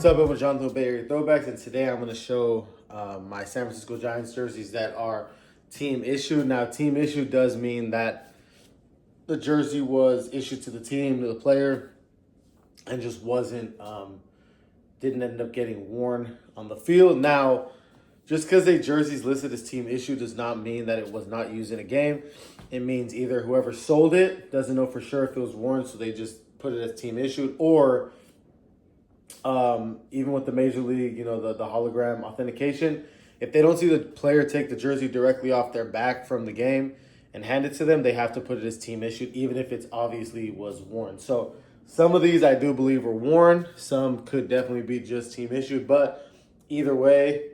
up, I'm Jonathan Bay Area Throwbacks, and today I'm going to show my San Francisco Giants jerseys that are team issued. Now, team issued does mean that the jersey was issued to the team, to the player, and just didn't end up getting worn on the field. Now, just because a jersey is listed as team issued does not mean that it was not used in a game. It means either whoever sold it doesn't know for sure if it was worn, so they just put it as team issued, or even with the Major League, the hologram authentication, if they don't see the player take the jersey directly off their back from the game and hand it to them, they have to put it as team issued, even if it's obviously was worn. So some of these I do believe were worn. Some could definitely be just team issued, but either way,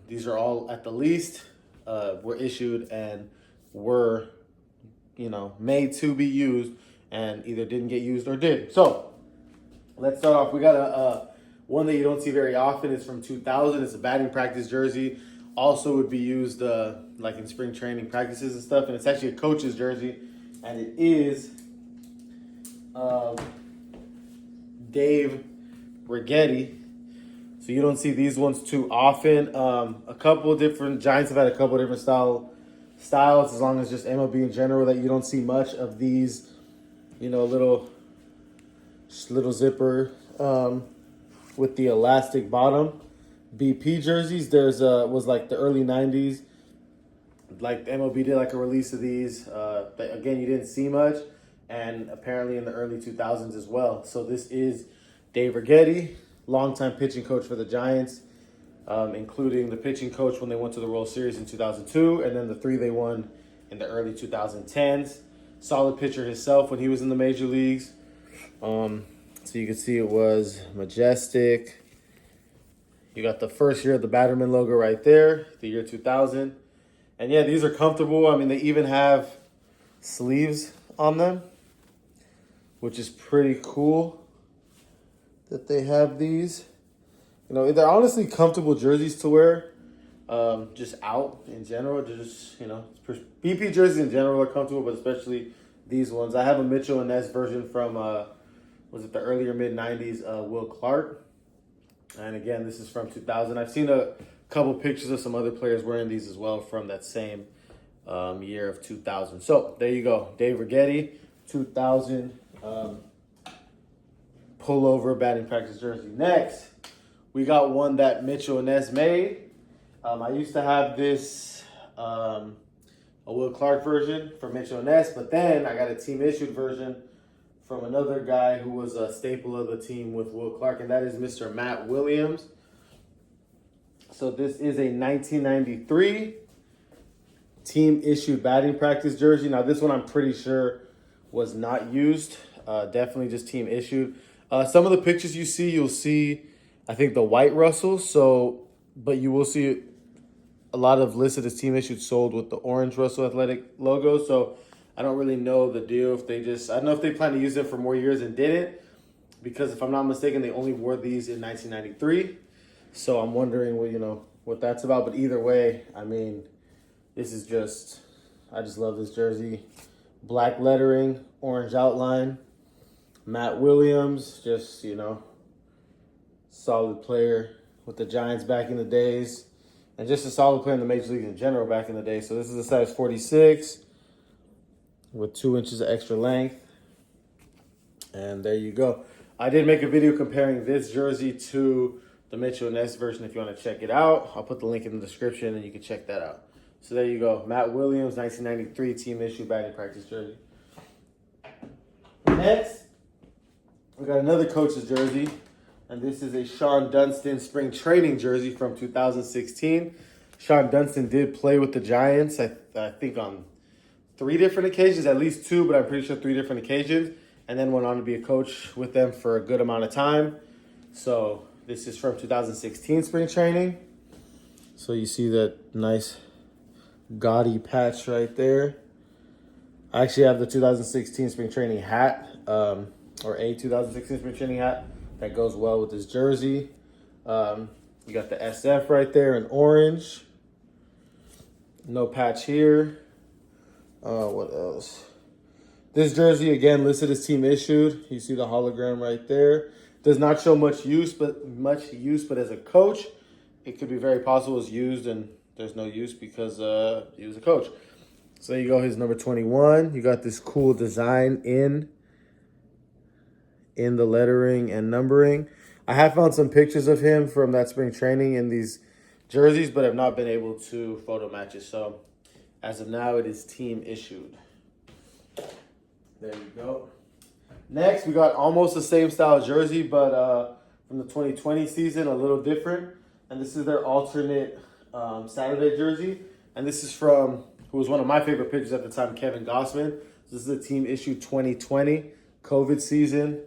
these are all at the least were issued and were, made to be used and either didn't get used or did. So let's start off. We got a one that you don't see very often. It's from 2000. It's a batting practice jersey. Also would be used like in spring training practices and stuff. And it's actually a coach's jersey. And it is Dave Righetti. So you don't see these ones too often. A couple different Giants have had a couple different styles, as long as just MLB in general, that you don't see much of these, little zipper with the elastic bottom BP jerseys. There's was like the early 90s, like MLB did like a release of these. But again, you didn't see much, and apparently in the early 2000s as well. So this is Dave Righetti, longtime pitching coach for the Giants, including the pitching coach when they went to the World Series in 2002, and then the 3 they won in the early 2010s. Solid pitcher himself when he was in the major leagues. So you can see it was majestic. You got the first year of the Batterman logo right there, the year 2000. And yeah, these are comfortable. I mean, they even have sleeves on them, which is pretty cool that they have these. They're honestly comfortable jerseys to wear, just out in general. They're just, BP jerseys in general are comfortable, but especially these ones. I have a Mitchell and Ness version from, was it the earlier mid-90s, Will Clark. And again, this is from 2000. I've seen a couple pictures of some other players wearing these as well from that same year of 2000. So there you go. Dave Righetti, 2000 pullover batting practice jersey. Next, we got one that Mitchell and Ness made. I used to have this, a Will Clark version for Mitchell and Ness, but then I got a team-issued version from another guy who was a staple of the team with Will Clark, and that is Mr. Matt Williams. So this is a 1993 team-issued batting practice jersey. Now, this one I'm pretty sure was not used. Definitely just team-issued. Some of the pictures you'll see, I think, the white Russell. But you will see a lot of listed as team-issued sold with the orange Russell Athletic logo. So I don't really know the deal I don't know if they plan to use them for more years and didn't, because if I'm not mistaken, they only wore these in 1993. So I'm wondering what that's about. But either way, I mean, I just love this jersey. Black lettering, orange outline. Matt Williams, just, solid player with the Giants back in the days, and just a solid player in the Major League in general back in the day. So this is a size 46. With 2 inches of extra length. And there you go. I did make a video comparing this jersey to the Mitchell and Ness version if you want to check it out. I'll put the link in the description and you can check that out. So there you go. Matt Williams, 1993 team issue batting practice jersey. Next, we got another coach's jersey. And this is a Sean Dunston spring training jersey from 2016. Sean Dunston did play with the Giants, I think on 3 different occasions, at least 2, but I'm pretty sure 3 different occasions, and then went on to be a coach with them for a good amount of time. So this is from 2016 spring training. So you see that nice gaudy patch right there. I actually have the 2016 spring training hat, or a 2016 spring training hat that goes well with this jersey. You got the SF right there in orange. No patch here. What else? This jersey, again, listed as team issued. You see the hologram right there. Does not show much use, but as a coach, it could be very possible it's used, and there's no use because he was a coach. So there you go, his number 21. You got this cool design in the lettering and numbering. I have found some pictures of him from that spring training in these jerseys, but have not been able to photo match it. So as of now, it is team issued. There you go. Next, we got almost the same style jersey, but from the 2020 season, a little different. And this is their alternate Saturday jersey. And this is from, who was one of my favorite pitchers at the time, Kevin Gosman. This is a team issue 2020 COVID season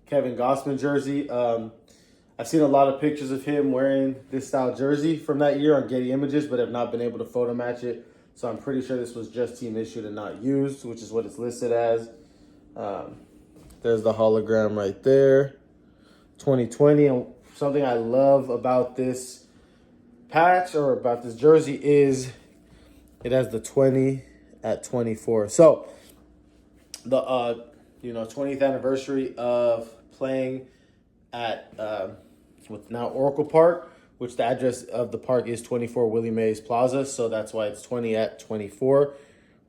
Kevin Gosman jersey. I've seen a lot of pictures of him wearing this style jersey from that year on Getty Images, but have not been able to photo match it. So I'm pretty sure this was just team issued and not used, which is what it's listed as. There's the hologram right there. 2020. And something I love about this patch or about this jersey is it has the 20 at 24. So the 20th anniversary of playing at what's now Oracle Park, which the address of the park is 24 Willie Mays Plaza. So that's why it's 20 at 24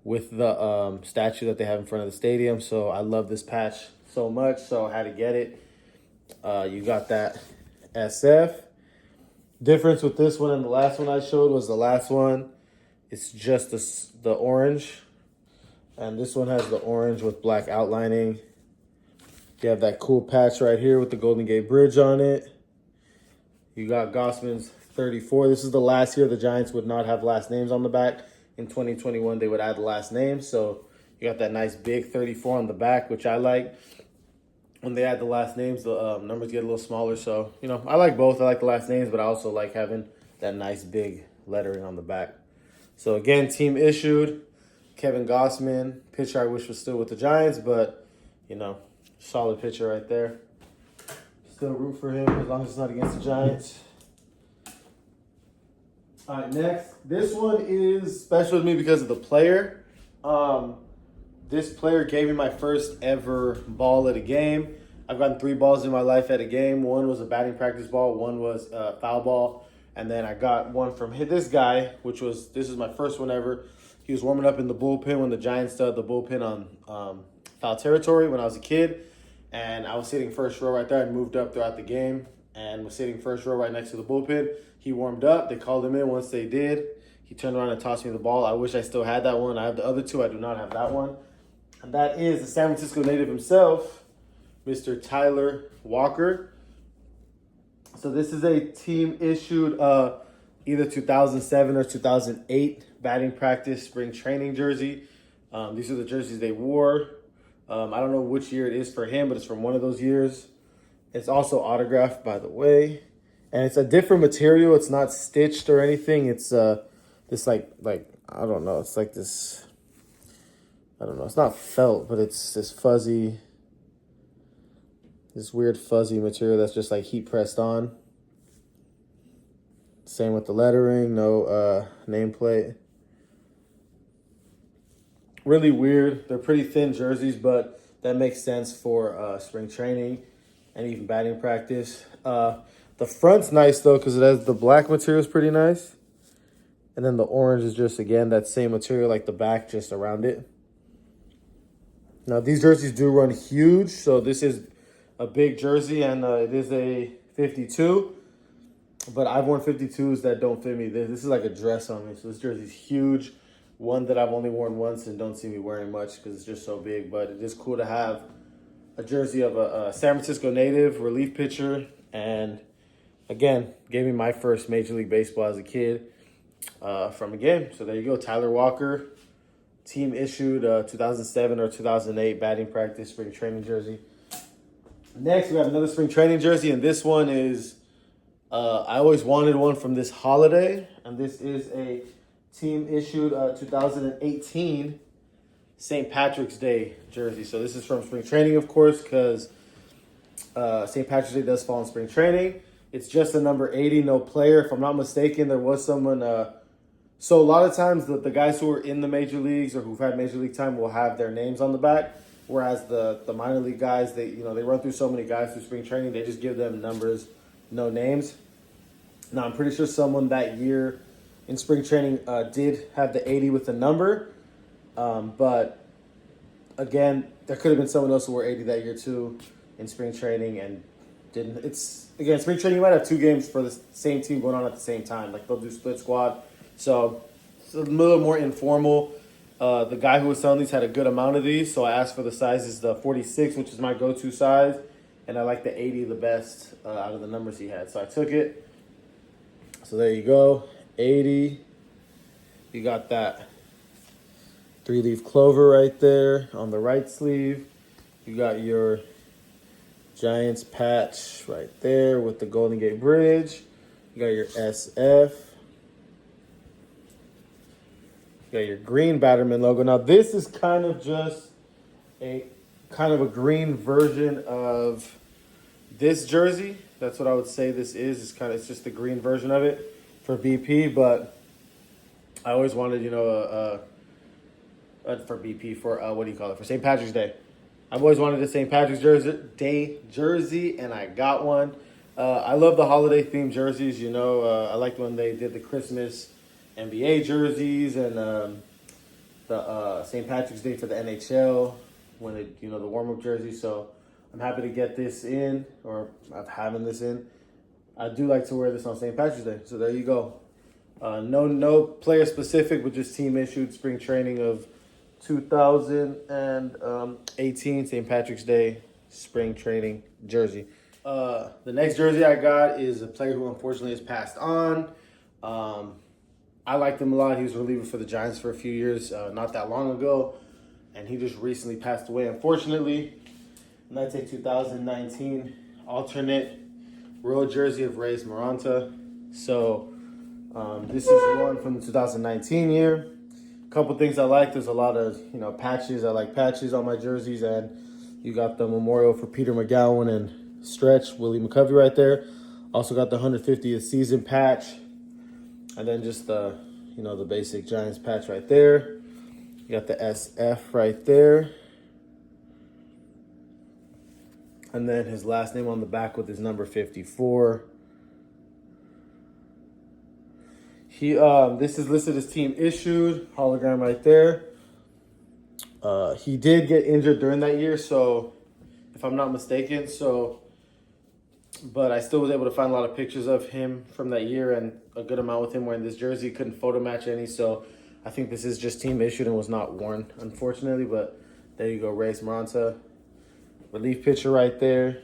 with the statue that they have in front of the stadium. So I love this patch so much, so I had to get it. You got that SF. Difference with this one and the last one I showed was the last one, it's just the orange. And this one has the orange with black outlining. You have that cool patch right here with the Golden Gate Bridge on it. You got Gosman's 34. This is the last year the Giants would not have last names on the back. In 2021, they would add the last name. So you got that nice big 34 on the back, which I like. When they add the last names, the numbers get a little smaller. So, I like both. I like the last names, but I also like having that nice big lettering on the back. So, again, team issued. Kevin Gosman, pitcher I wish was still with the Giants, but, solid pitcher right there. Still root for him as long as it's not against the Giants. All right, next. This one is special to me because of the player. This player gave me my first ever ball at a game. I've gotten 3 balls in my life at a game. One was a batting practice ball. One was a foul ball. And then I got one from this guy, this is my first one ever. He was warming up in the bullpen when the Giants started the bullpen on foul territory when I was a kid. And I was sitting first row right there. I moved up throughout the game and was sitting first row right next to the bullpen. He warmed up. They called him in. Once they did, he turned around and tossed me the ball. I wish I still had that one. I have the other 2. I do not have that one. And that is the San Francisco native himself, Mr. Tyler Walker. So this is a team-issued either 2007 or 2008 batting practice spring training jersey. These are the jerseys they wore. I don't know which year it is for him, but it's from one of those years. It's also autographed, by the way. And it's a different material. It's not stitched or anything. It's this like I don't know. It's like this. I don't know. It's not felt, but it's this weird fuzzy material that's just like heat pressed on. Same with the lettering. No nameplate. Really weird. They're pretty thin jerseys, but that makes sense for spring training and even batting practice. The front's nice, though, because it has the black material is pretty nice. And then the orange is just, again, that same material like the back, just around it. Now, these jerseys do run huge, so this is a big jersey, and it is a 52. But I've worn 52s that don't fit me. This is like a dress on me, so this jersey's huge. One that I've only worn once and don't see me wearing much because it's just so big. But it is cool to have a jersey of a San Francisco native relief pitcher. And, again, gave me my first Major League Baseball as a kid from a game. So there you go, Tyler Walker. Team issued 2007 or 2008 batting practice spring training jersey. Next, we have another spring training jersey, and this one is, I always wanted one from this holiday, and this is a team issued 2018 St. Patrick's Day jersey. So this is from spring training, of course, because St. Patrick's Day does fall in spring training. It's just a number 80, no player. If I'm not mistaken, there was someone... So a lot of times the guys who are in the major leagues or who've had major league time will have their names on the back, Whereas the minor league guys, they run through so many guys through spring training, they just give them numbers, no names. Now I'm pretty sure someone that year in spring training did have the 80 with the number, but again, there could have been someone else who wore 80 that year too in spring training and didn't. It's again, spring training, you might have two games for the same team going on at the same time. Like they'll do split squad, so it's a little more informal. The guy who was selling these had a good amount of these, so I asked for the sizes, the 46, which is my go-to size, and I like the 80 the best out of the numbers he had. So I took it. So there you go, 80. You got that 3-leaf clover right there on the right sleeve. You got your Giants patch right there with the Golden Gate Bridge. You got your SF. You got your green Batterman logo. Now this is kind of just a green version of this jersey. That's what I would say this is. It's just the green version of it for BP, but I always wanted, for BP, for for St. Patrick's Day. I've always wanted a St. Patrick's Day jersey, and I got one. I love the holiday themed jerseys. I liked when they did the Christmas NBA jerseys and the St. Patrick's Day for the NHL when the warm up jersey. So I'm happy to get this in, or I'm having this in. I do like to wear this on St. Patrick's Day. So there you go. No player specific, but just team issued spring training of 2018 St. Patrick's Day spring training jersey. The next jersey I got is a player who unfortunately has passed on. I liked him a lot. He was a reliever for the Giants for a few years, not that long ago, and he just recently passed away, unfortunately. And that's a 2019 alternate road jersey of Ray's Maranta. So this is one from the 2019 year. A couple things I like. There's a lot of patches. I like patches on my jerseys, and you got the memorial for Peter McGowan and Stretch Willie McCovey right there. Also got the 150th season patch, and then just the the basic Giants patch right there. You got the SF right there, and then his last name on the back with his number 54. This is listed as team issued, hologram right there. He did get injured during that year, so if I'm not mistaken, but I still was able to find a lot of pictures of him from that year and a good amount with him wearing this jersey. Couldn't photo match any, so I think this is just team issued and was not worn, unfortunately. But there you go, Ray's Maranta. Relief pitcher right there.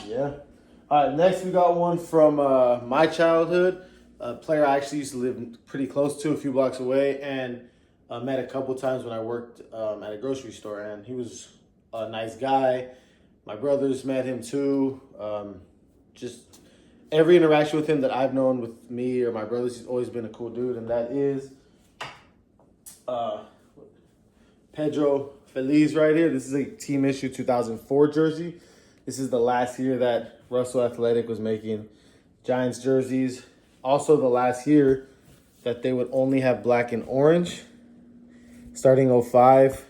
Yeah. All right, next we got one from my childhood. A player I actually used to live pretty close to, a few blocks away, and met a couple times when I worked at a grocery store, and he was a nice guy. My brothers met him too. Just every interaction with him that I've known with me or my brothers, he's always been a cool dude, and that is Pedro Feliz right here. This is a team issue 2004 jersey. This is the last year that Russell Athletic was making Giants jerseys. Also the last year that they would only have black and orange. Starting 05,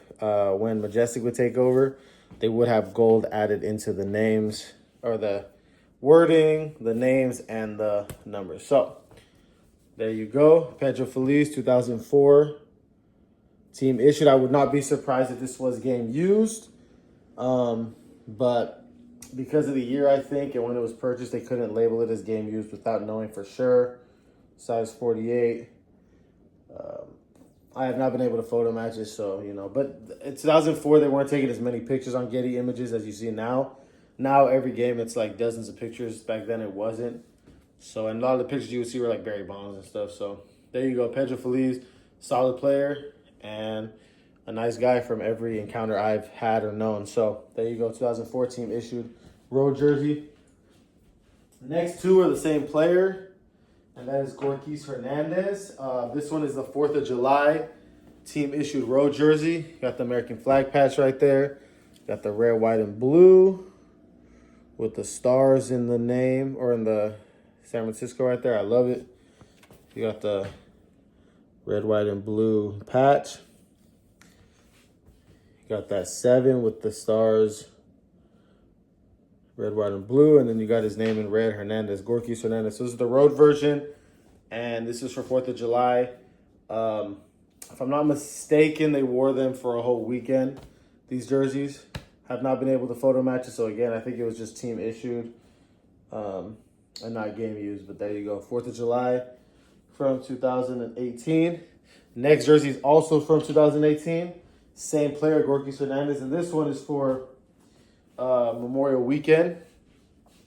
when Majestic would take over, they would have gold added into the names, or the wording, the names, and the numbers. So there you go. Pedro Feliz, 2004. Team issued. I would not be surprised if this was game used. But because of the year, I think, and when it was purchased, they couldn't label it as game used without knowing for sure. Size 48. I have not been able to photo match it, so, But in 2004, they weren't taking as many pictures on Getty Images as you see now. Now, every game, it's like dozens of pictures. Back then, it wasn't. So, and a lot of the pictures you would see were like Barry Bonds and stuff. So, there you go. Pedro Feliz, solid player, and a nice guy from every encounter I've had or known. So, there you go. 2004 team issued road jersey. The next two are the same player, and that is Goris Hernandez. This one is the 4th of July team issued road jersey. Got the American flag patch right there. Got the red, white, and blue with the stars in the name, or in the San Francisco right there. I love it. You got the red, white, and blue patch. You Got that 7 with the stars, red, white, and blue. And then you got his name in red, Hernandez, Goris Hernandez. So this is the road version. And this is for 4th of July. If I'm not mistaken, they wore them for a whole weekend. These jerseys have not been able to photo match it. So again, I think it was just team issued and not game used. But there you go. 4th of July from 2018. Next jersey is also from 2018. Same player, Goris Hernandez. And this one is for Memorial Weekend.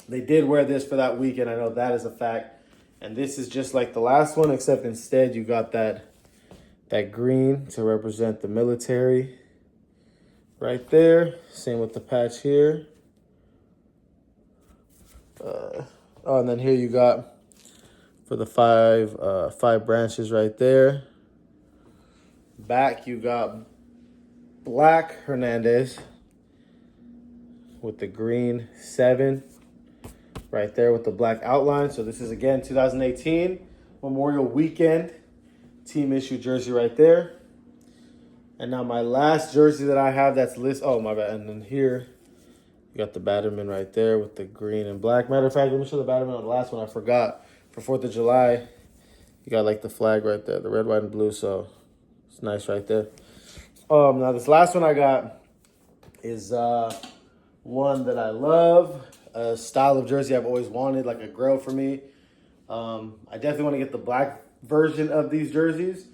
They did wear this for that weekend. I know that is a fact. And this is just like the last one, except instead you got that green to represent the military right there. Same with the patch here. And then here you got for the five branches right there. Back you got black Hernandez with the green 7 right there with the black outline. So this is, again, 2018 Memorial Weekend team issue jersey right there. And now my last jersey that I have that's oh, my bad. And then here you got the Batterman right there with the green and black. Matter of fact, let me show the Batterman on the last one. I forgot. For 4th of July, you got like the flag right there, the red, white, and blue. So it's nice right there. Now this last one I got is one that I love. A style of jersey I've always wanted, like a grail for me. I definitely want to get the black version of these jerseys.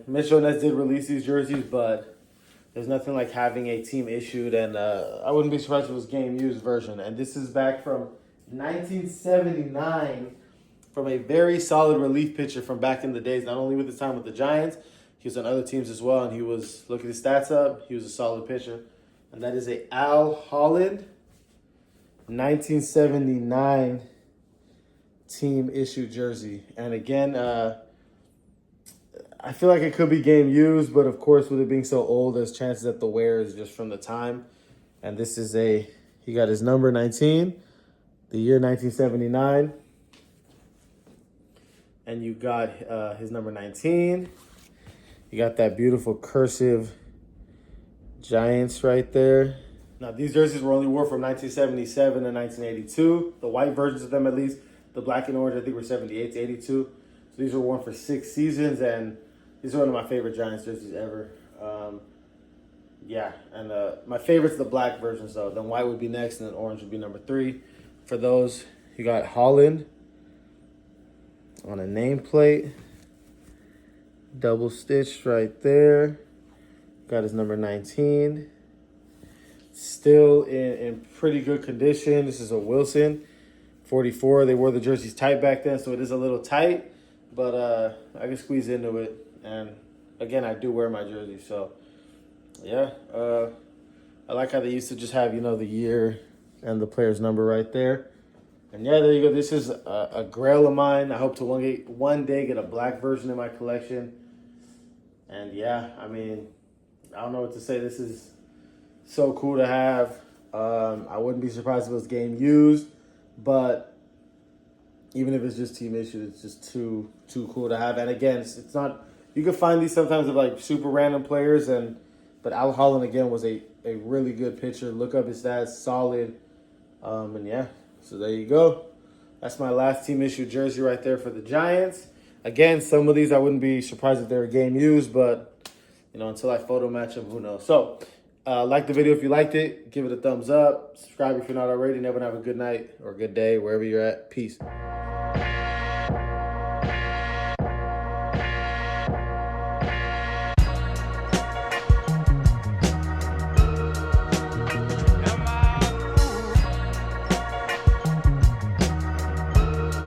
Mitchell Ness did release these jerseys, but there's nothing like having a team issued, and I wouldn't be surprised if it was game used version. And this is back from 1979 from a very solid relief pitcher from back in the days, not only with his time with the Giants, he was on other teams as well, and he was, looking his stats up, he was a solid pitcher. And that is a Holland 1979 team issue jersey. And again, I feel like it could be game used, but of course, with it being so old, there's chances that the wear is just from the time. And this is he got his number 19, the year 1979. And you got his number 19. You got that beautiful cursive Giants right there. Now, these jerseys were only worn from 1977 to 1982. The white versions of them, at least. The black and orange, I think, were 78 to 82. So these were worn for 6 seasons, and these are one of my favorite Giants jerseys ever. My favorite's the black versions, though. Then white would be next, and then orange would be number 3. For those, you got Holland on a nameplate. Double stitched right there. Got his number 19. Still in pretty good condition. This is a Wilson 44. They wore the jerseys tight back then, so it is a little tight, but I can squeeze into it. And again, I do wear my jersey, so yeah. I like how they used to just have, the year and the player's number right there. And yeah, there you go. This is a grail of mine. I hope to one day get a black version in my collection. And yeah, I mean, I don't know what to say. This is so cool to have. I wouldn't be surprised if it was game used, but even if it's just team issued, it's just too cool to have. And again, it's not. You can find these sometimes of like super random players, but Al Holland again was a really good pitcher. Look up his stats, solid. And yeah, so there you go. That's my last team issued jersey right there for the Giants. Again, some of these I wouldn't be surprised if they were game used, but until I photo match them, who knows? So. Like the video if you liked it. Give it a thumbs up. Subscribe if you're not already. And everyone have a good night or a good day wherever you're at. Peace.